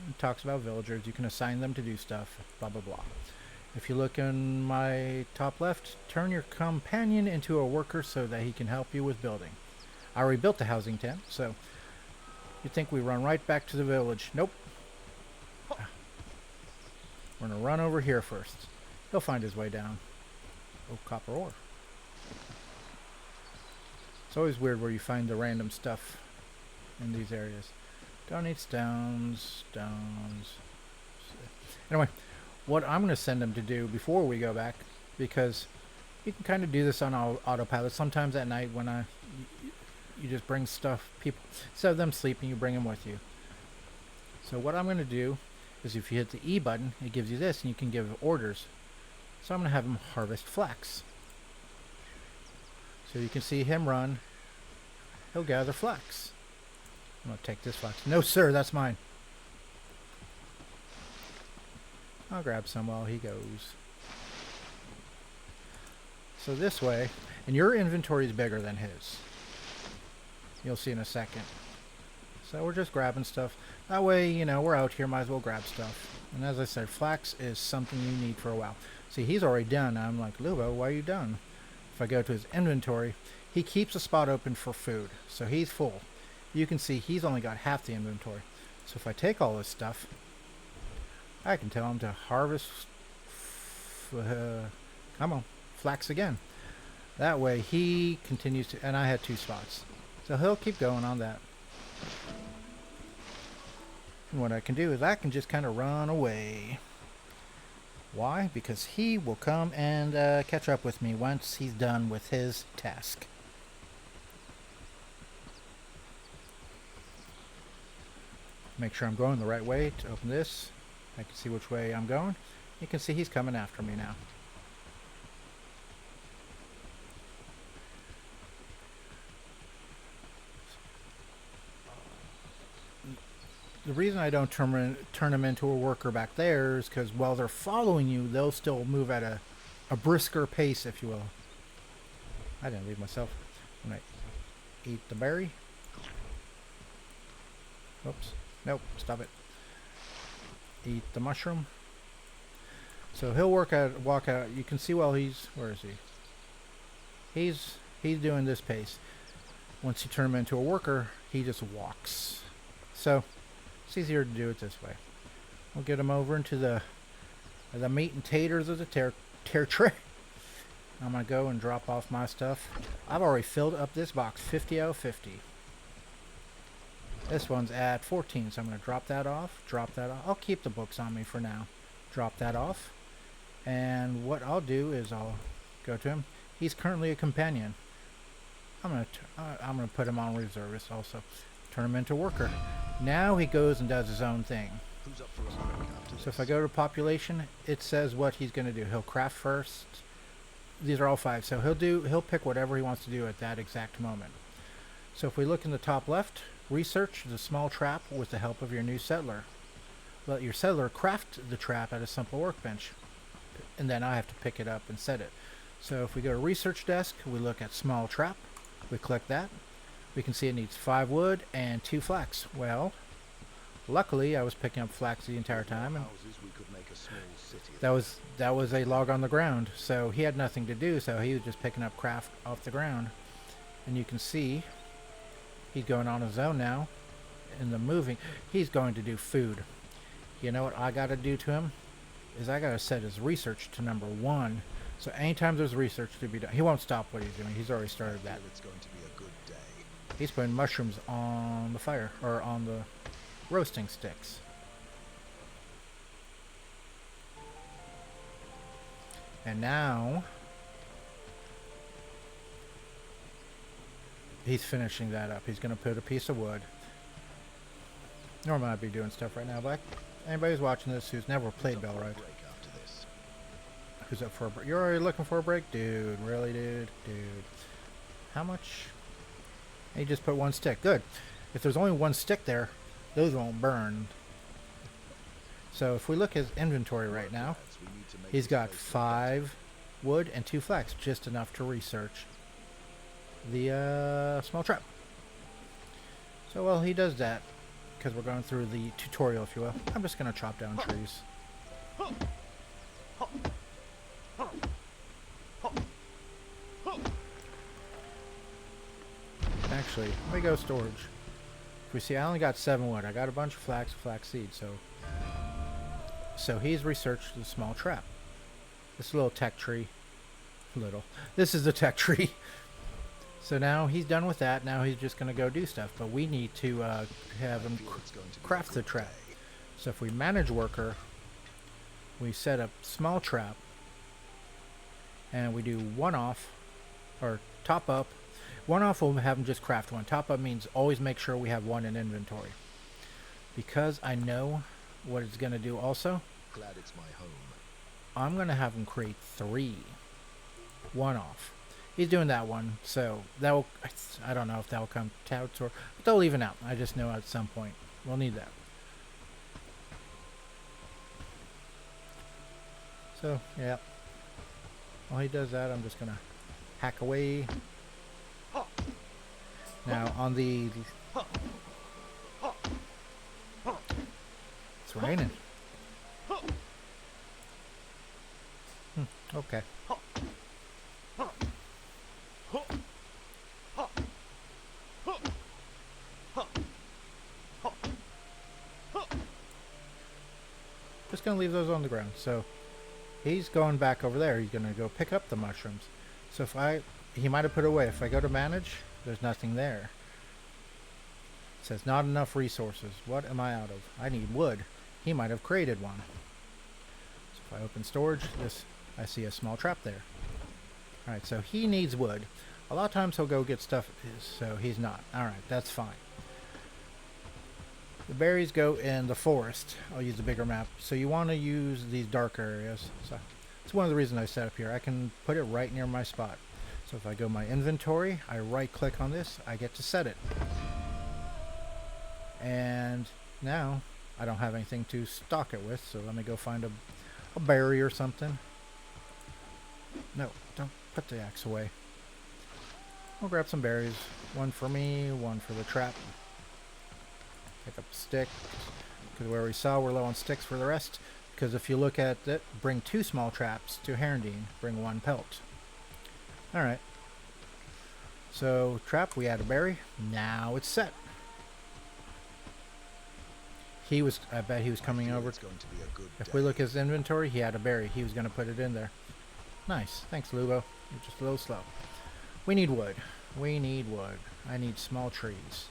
[SPEAKER 1] It talks about villagers. You can assign them to do stuff, blah, blah, blah. If you look in my top left, turn your companion into a worker so that he can help you with building. I already built the housing tent, so you think we run right back to the village. Nope. We're going to run over here first. He'll find his way down. Oh, copper ore. It's always weird where you find the random stuff in these areas. Donate stones. Anyway, what I'm going to send him to do before we go back, because you can kind of do this on autopilot. Sometimes at night when you just bring stuff, people, instead of them sleeping, you bring them with you. So what I'm going to do is if you hit the E button, it gives you this, and you can give orders. So I'm going to have him harvest flax. So you can see him run. He'll gather flax. I'm going to take this flax. No, sir, that's mine. I'll grab some while he goes. So this way, and your inventory is bigger than his. You'll see in a second. So we're just grabbing stuff. That way, you know, we're out here, might as well grab stuff. And as I said, flax is something you need for a while. See, he's already done. I'm like, Lubo, why are you done? If I go to his inventory, he keeps a spot open for food. So he's full. You can see he's only got half the inventory. So if I take all this stuff, I can tell him to harvest, come on, flax again. That way he continues to, and I had 2 spots. So he'll keep going on that. And what I can do is I can just kind of run away. Why? Because he will come and catch up with me once he's done with his task. Make sure I'm going the right way to open this. I can see which way I'm going. You can see he's coming after me now. The reason I don't turn them into a worker back there is because while they're following you, they'll still move at a brisker pace, if you will. I didn't leave myself. I'm going to eat the berry. Oops. Nope. Stop it. Eat the mushroom. So he'll walk out. You can see while he's, where is he? He's doing this pace. Once you turn him into a worker, he just walks. So it's easier to do it this way. We'll get him over into the meat and taters of the tear tray. I'm gonna go and drop off my stuff. I've already filled up this box, 50 out of 50. This one's at 14, so I'm going to drop that off. I'll keep the books on me for now. Drop that off. And what I'll do is I'll go to him. He's currently a companion. I'm going to put him on reservist also. Turn him into worker. Now he goes and does his own thing.
[SPEAKER 3] Who's up for a smoke after
[SPEAKER 1] So
[SPEAKER 3] this?
[SPEAKER 1] if I go to population, it says what he's going to do. He'll craft first. These are all 5, so he'll pick whatever he wants to do at that exact moment. So if we look in the top left, research the small trap with the help of your new settler. Let your settler craft the trap at a simple workbench, and then I have to pick it up and set it. So if we go to research desk, we look at small trap. We click that. We can see it needs 5 wood and 2 flax. Well, luckily I was picking up flax the entire time, and
[SPEAKER 3] Houses, we could make a small city.
[SPEAKER 1] that was a log on the ground. So he had nothing to do, so he was just picking up craft off the ground. And you can see he's going on his own now. In the moving, he's going to do food. You know what I got to do to him? Is I got to set his research to number 1. So anytime there's research to be done, he won't stop what he's doing. He's already started that.
[SPEAKER 3] It's going to be a good day.
[SPEAKER 1] He's putting mushrooms on the fire, or on the roasting sticks. And now he's finishing that up. He's going to put a piece of wood. Normally I'd be doing stuff right now, but anybody who's watching this who's never played Bellwright,
[SPEAKER 3] Break after this.
[SPEAKER 1] who's up for a break? You're already looking for a break? Dude, really, dude? How much? He just put 1 stick. Good. If there's only 1 stick there, those won't burn. So if we look at his inventory right now,
[SPEAKER 3] We need to make
[SPEAKER 1] he's
[SPEAKER 3] this
[SPEAKER 1] got
[SPEAKER 3] place
[SPEAKER 1] 5 wood and 2 flax, just enough to research the small trap. So while he does that, because we're going through the tutorial, if you will, I'm just going to chop down trees. Actually, let me go storage. If we see, I only got 7 wood. I got a bunch of flax seed, so he's researched the small trap. This little tech tree. This is the tech tree. So now he's done with that. Now he's just going to go do stuff. But we need to have him craft the trap. So if we manage worker, we set up small trap, and we do one off, or top up. One off, we'll have him just craft one. Top up means always make sure we have one in inventory. Because I know what it's going to do also,
[SPEAKER 3] Glad it's my home.
[SPEAKER 1] I'm going to have him create 3. One off. He's doing that one, so that'll, I don't know if that'll come out, or but they'll even out. I just know at some point we'll need that. So, yeah. While he does that, I'm just going to hack away. Now, on the... It's raining. Okay. Just going to leave those on the ground. So, he's going back over there. He's going to go pick up the mushrooms. So if he might have put it away. If I go to manage, there's nothing there. It says not enough resources. What am I out of? I need wood. He might have created one. So if I open storage, I see a small trap there. Alright, so he needs wood. A lot of times he'll go get stuff, so he's not. Alright, that's fine. The berries go in the forest. I'll use a bigger map. So you want to use these darker areas. So it's one of the reasons I set up here. I can put it right near my spot. So if I go my inventory, I right click on this, I get to set it. And now I don't have anything to stock it with, so let me go find a berry or something. No, don't put the axe away. I'll grab some berries. One for me, one for the trap. Pick up a stick, because we already saw we're low on sticks for the rest. Because if you look at it, bring 2 small traps to Herondine, bring 1 pelt. Alright. So, trap, we add a berry. Now it's set. I bet he was coming over. If we look at his inventory, he had a berry. He was going to put it in there. Nice. Thanks, Lubo. You're just a little slow. We need wood. We need wood. I need small trees.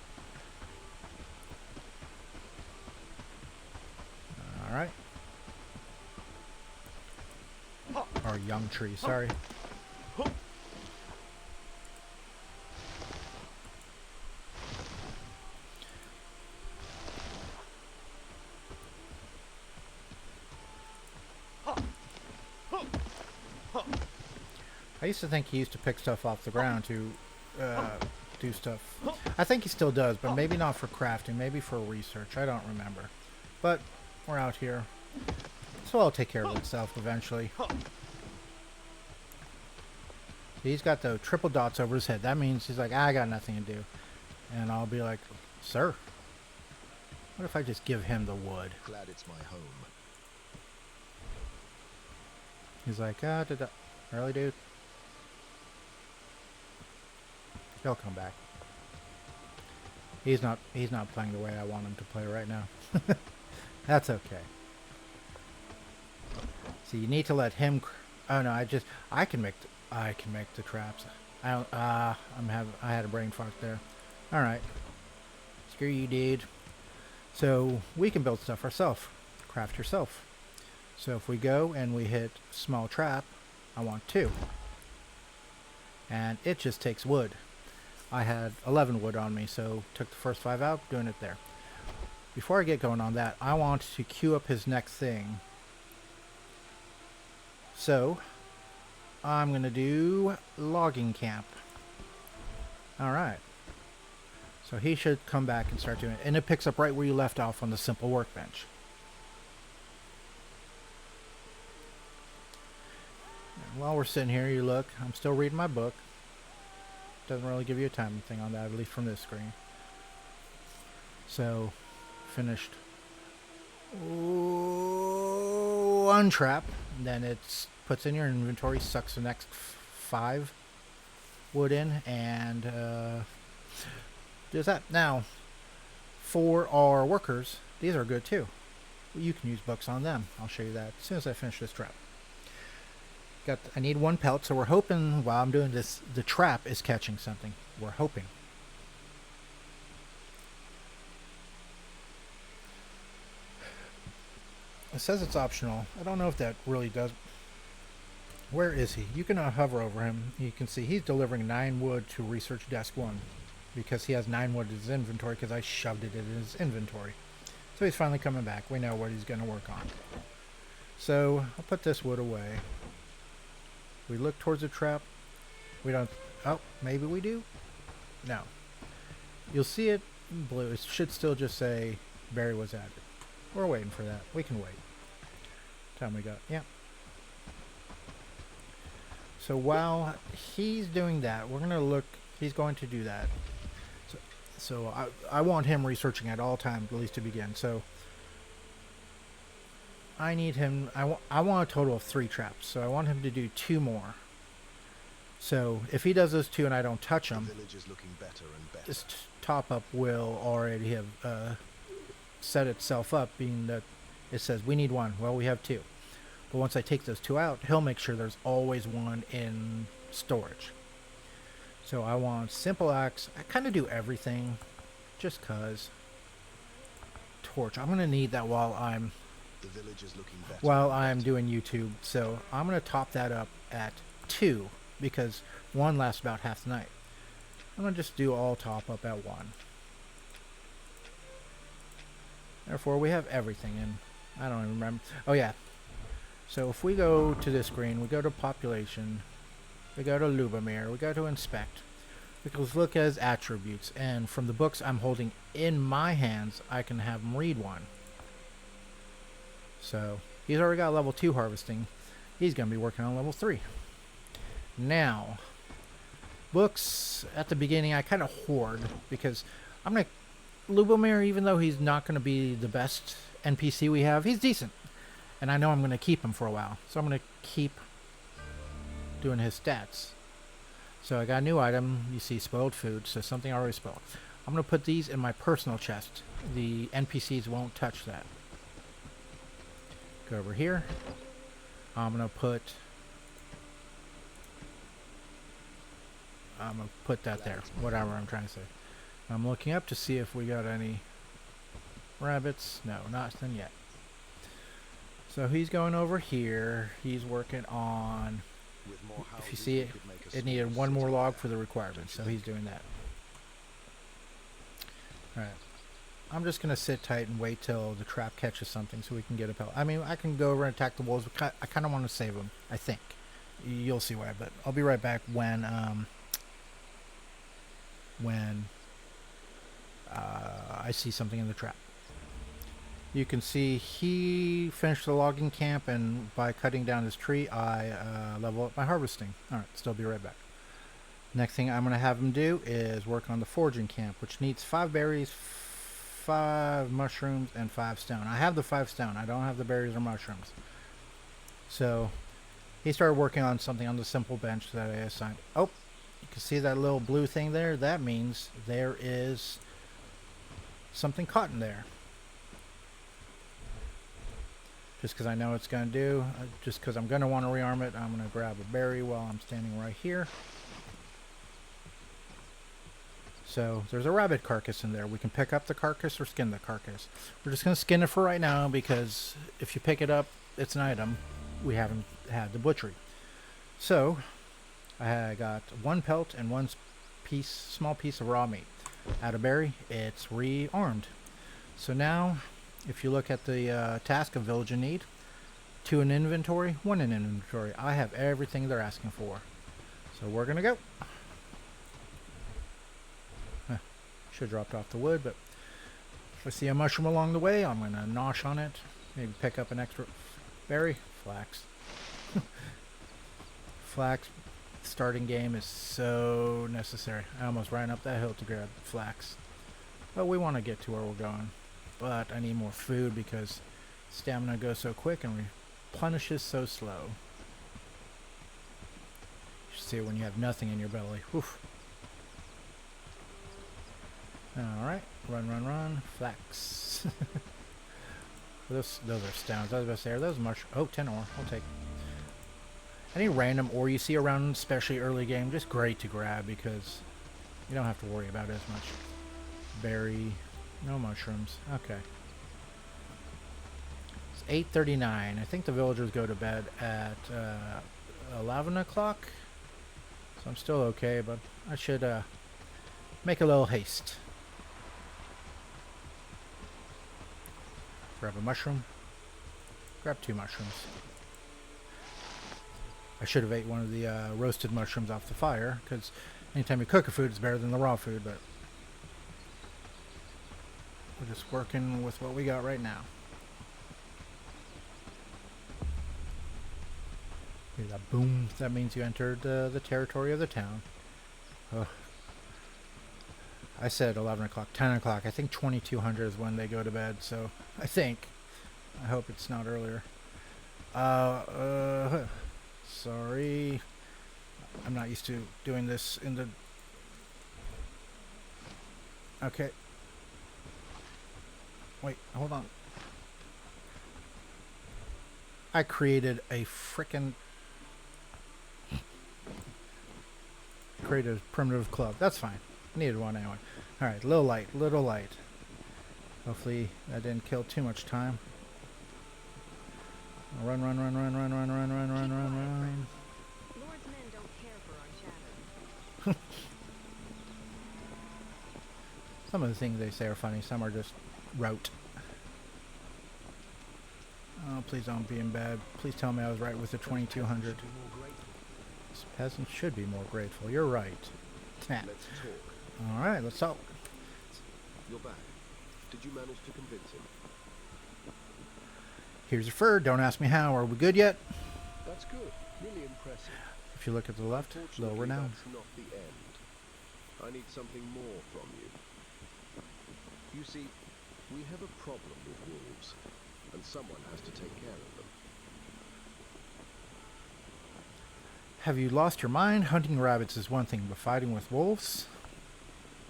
[SPEAKER 1] Alright. Or young trees, sorry. I used to think he used to pick stuff off the ground to do stuff. I think he still does, but maybe not for crafting, maybe for research. I don't remember. But we're out here. So I'll take care of itself eventually. He's got the triple dots over his head. That means he's like, I got nothing to do. And I'll be like, sir, what if I just give him the wood?
[SPEAKER 3] Glad it's my home.
[SPEAKER 1] He's like, really, dude? He'll come back. He's not playing the way I want him to play right now. That's okay. So you need to let him. Oh no, I can make the traps. I had a brain fart there. All right. Screw you, dude. So we can build stuff ourselves. Craft yourself. So if we go and we hit small trap, I want 2. And it just takes wood. I had 11 wood on me, so took the first 5 out, doing it there. Before I get going on that, I want to queue up his next thing. So, I'm going to do logging camp. Alright. So he should come back and start doing it. And it picks up right where you left off on the simple workbench. And while we're sitting here, you look, I'm still reading my book. Doesn't really give you a timing thing on that, at least from this screen. So, finished one trap, then it puts in your inventory, sucks the next 5 wood in, and does that. Now, for our workers, these are good too. You can use books on them. I'll show you that as soon as I finish this trap. I need 1 pelt, so we're hoping while I'm doing this, the trap is catching something. We're hoping. It says it's optional. I don't know if that really does. Where is he? You can hover over him. You can see he's delivering 9 wood to research desk 1 because he has 9 wood in his inventory because I shoved it in his inventory. So he's finally coming back. We know what he's going to work on. So I'll put this wood away. We look towards the trap. We don't. Oh, maybe we do? No. You'll see it in blue. It should still just say berry was added. We're waiting for that. We can wait. Time we got. Yeah. So while he's doing that, we're going to look. He's going to do that. So I want him researching at all times, at least to begin. So I need him. I want a total of 3 traps. So I want him to do 2 more. So if he does those 2 and I don't touch him,
[SPEAKER 3] The village is looking better and better.
[SPEAKER 1] this top up will already have set itself up, being that it says we need 1. Well, we have 2. But once I take those 2 out, he'll make sure there's always 1 in storage. So I want simple axe. I kind of do everything just because. Torch. I'm going to need that while I'm
[SPEAKER 3] The village is looking better.
[SPEAKER 1] doing YouTube. So I'm going to top that up at 2 because 1 lasts about half the night. I'm going to just do all top up at 1. Therefore, we have everything in. I don't even remember. Oh, yeah. So if we go to this screen, we go to population, we go to Lubomir, we go to inspect. We can look at his attributes, and from the books I'm holding in my hands, I can have him read 1. So he's already got level 2 harvesting. He's going to be working on level 3. Now, books at the beginning I kind of hoard because I'm going to Lubomir, even though he's not going to be the best NPC we have, he's decent. And I know I'm going to keep him for a while. So I'm going to keep doing his stats. So I got a new item. You see spoiled food. So something already spoiled. I'm going to put these in my personal chest. The NPCs won't touch that. Go over here. I'm going to put that there. Whatever I'm trying to say. I'm looking up to see if we got any rabbits. No, nothing yet. So he's going over here. He's working on,
[SPEAKER 3] With more
[SPEAKER 1] if you
[SPEAKER 3] houses,
[SPEAKER 1] see
[SPEAKER 3] we
[SPEAKER 1] it,
[SPEAKER 3] could make a
[SPEAKER 1] it needed
[SPEAKER 3] small
[SPEAKER 1] 1 more
[SPEAKER 3] city
[SPEAKER 1] log
[SPEAKER 3] there.
[SPEAKER 1] for the requirements. So he's doing that. Alright. I'm just going to sit tight and wait till the trap catches something so we can get a pellet. I mean, I can go over and attack the wolves, but I kind of want to save them, I think. You'll see why, but I'll be right back when I see something in the trap. You can see he finished the logging camp, and by cutting down his tree, I level up my harvesting. Alright, still be right back. Next thing I'm going to have him do is work on the foraging camp, which needs 5 berries, 5 mushrooms, and 5 stone. I have the 5 stone. I don't have the berries or mushrooms. So he started working on something on the simple bench that I assigned. Oh, you can see that little blue thing there? That means there is something caught in there. Just because I know it's going to do, just because I'm going to want to rearm it, I'm going to grab a berry while I'm standing right here. So there's a rabbit carcass in there. We can pick up the carcass or skin the carcass. We're just going to skin it for right now because if you pick it up, it's an item. We haven't had the butchery. So I got 1 pelt and 1 small piece of raw meat. Add a berry, it's rearmed. So now, if you look at the task of village in need, 2 in inventory, 1 in inventory. I have everything they're asking for. So we're going to go. Should have dropped off the wood, but if I see a mushroom along the way, I'm going to nosh on it. Maybe pick up an extra berry. Flax. Flax starting game is so necessary. I almost ran up that hill to grab flax. But we want to get to where we're going. but I need more food because stamina goes so quick and replenishes so slow. You see it when you have nothing in your belly. Oof. Alright, run, flax. those are stones. I was about to say, are those mushrooms? Oh, 10 ore. I'll take any random ore you see around, especially early game, just great to grab because you don't have to worry about it as much. Berry, no mushrooms. Okay. It's 8:39. I think the villagers go to bed at 11 o'clock. So I'm still okay, but I should make a little haste. Grab a mushroom. Grab 2 mushrooms. I should have ate one of the roasted mushrooms off the fire, because anytime you cook a food, it's better than the raw food, but we're just working with what we got right now. Hear that boom? That means you entered the territory of the town. Ugh. I said 11 o'clock, 10 o'clock. I think 2200 is when they go to bed, so I think. I hope it's not earlier. Sorry. I'm not used to doing this in the... Okay. Wait, hold on. I created a frickin'... created a primitive club. That's fine. Needed one anyway. Alright, little light. Hopefully that didn't kill too much time. Run.
[SPEAKER 4] Lord's men don't care for our chatter.
[SPEAKER 1] Some of the things they say are funny, some are just rote. Oh, please don't be in bad. Please tell me I was right with the 2200. This peasant should be more grateful. You're right.
[SPEAKER 3] Let's talk.
[SPEAKER 1] Alright, let's talk.
[SPEAKER 3] You're back. Did you manage to convince him?
[SPEAKER 1] Here's your fur. Don't ask me how. Are we good yet?
[SPEAKER 3] That's good. Really impressive.
[SPEAKER 1] If you look at the left, lower now.
[SPEAKER 3] That's not the end. I need something more from you. You see, we have a problem with wolves, and someone has to take care of them.
[SPEAKER 1] Have you lost your mind? Hunting rabbits is one thing, but fighting with wolves?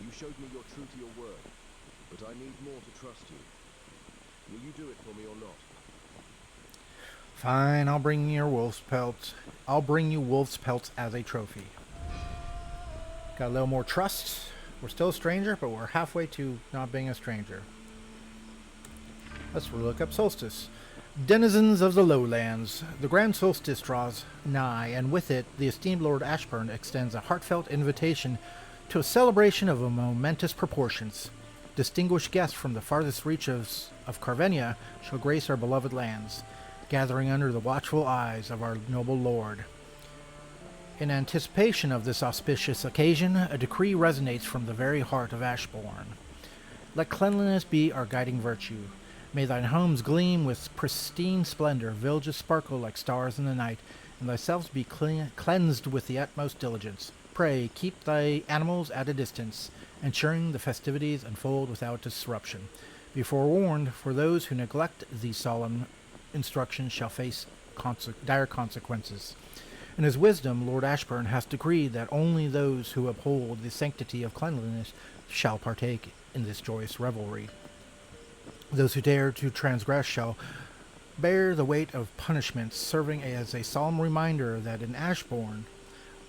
[SPEAKER 3] You showed me you're true to your word, but I need more to trust you. Will you do it for me or not?
[SPEAKER 1] Fine, I'll bring you wolf's pelts. I'll bring you wolf's pelts as a trophy. Got a little more trust. We're still a stranger, but we're halfway to not being a stranger. Let's look up solstice. Denizens of the lowlands, the grand solstice draws nigh, and with it, the esteemed Lord Ashburn extends a heartfelt invitation to a celebration of momentous proportions. Distinguished guests from the farthest reaches of Carvenia shall grace our beloved lands, gathering under the watchful eyes of our noble lord. In anticipation of this auspicious occasion, a decree resonates from the very heart of Ashbourne. Let cleanliness be our guiding virtue. May thine homes gleam with pristine splendor, villages sparkle like stars in the night, and thyself be cleansed with the utmost diligence. Pray, keep thy animals at a distance, ensuring the festivities unfold without disruption. Be forewarned, for those who neglect these solemn instructions shall face dire consequences. In his wisdom, Lord Ashburn has decreed that only those who uphold the sanctity of cleanliness shall partake in this joyous revelry. Those who dare to transgress shall bear the weight of punishments, serving as a solemn reminder that in Ashbourne,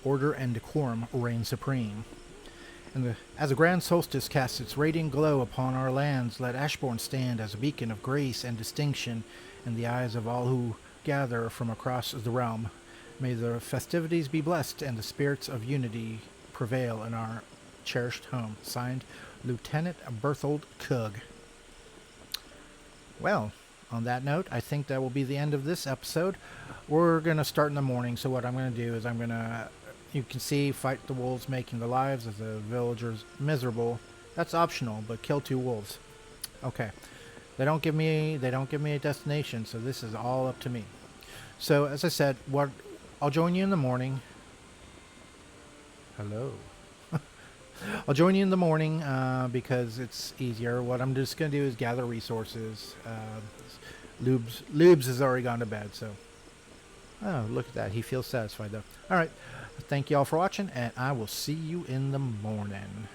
[SPEAKER 1] order and decorum reign supreme. And as the grand solstice casts its radiant glow upon our lands, let Ashbourne stand as a beacon of grace and distinction in the eyes of all who gather from across the realm. May the festivities be blessed and the spirits of unity prevail in our cherished home. Signed, Lieutenant Berthold Kug. Well, on that note, I think that will be the end of this episode. We're going to start in the morning, so what I'm going to do is I'm going to, you can see, fight the wolves, making the lives of the villagers miserable. That's optional, but kill 2 wolves. Okay. They don't give me a destination, so this is all up to me. So, as I said, I'll join you in the morning. Hello. I'll join you in the morning because it's easier. What I'm just going to do is gather resources. Lubes has already gone to bed, so... Oh, look at that. He feels satisfied, though. All right. Thank you all for watching, and I will see you in the morning.